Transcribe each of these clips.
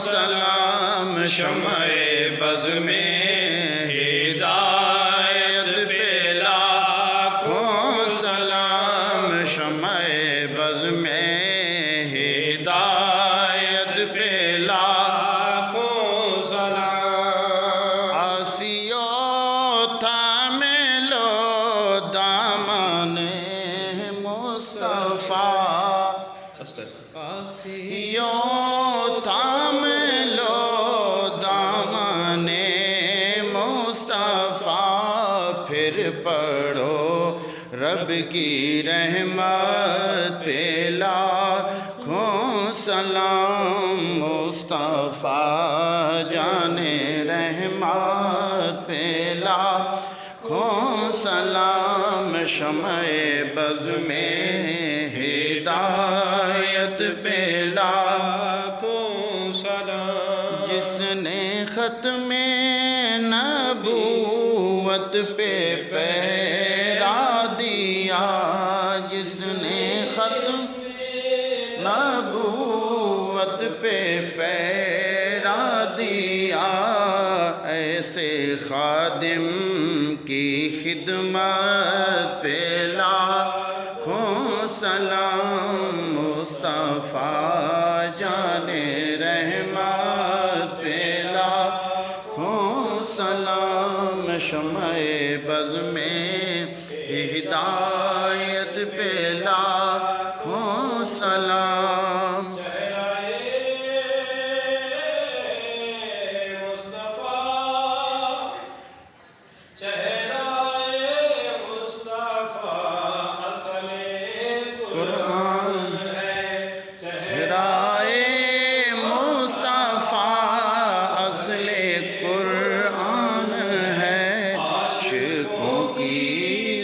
سلام شمع بز میں ہدایت پہ لاکھوں سلام شمع بز میں ہدایت پہ لاکھوں سلام آسیوں تھامے لو دامن مصطفیٰ آسیوں تھامے لو دامن مصطفیٰ پھر پڑھو رب کی رحمت پہ لاکھوں سلام مصطفیٰ جان رحمت پہ لاکھوں سلام شمع بز میں ہدایت پہ لاکھوں سلام جس نے ختم نبوت پہ پیرا دیا جس نے ختم نبوت پہ پیرا دیا ایسے خادم کی خدمت پہ لاکھوں سلام مصطفیٰ جان رحمت پہ لاکھوں سلام شمع بز میں ہدایت پہ لاکھوں سلام قرآن ہے چہرائے مصطفیٰ اصل قرآن ہے عاشقوں کی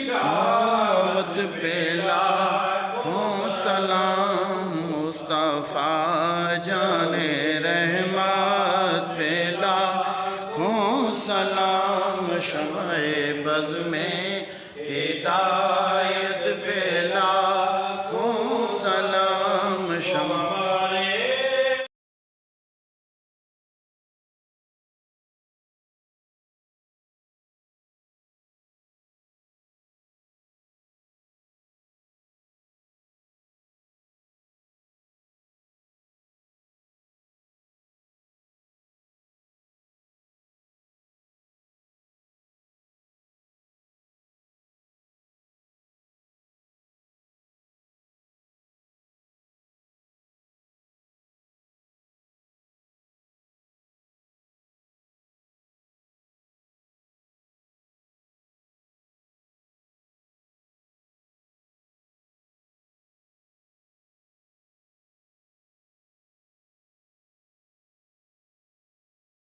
دعوت پہ لاکھوں سلام مصطفیٰ جان رحمت پہ لاکھوں سلام شمع بز میں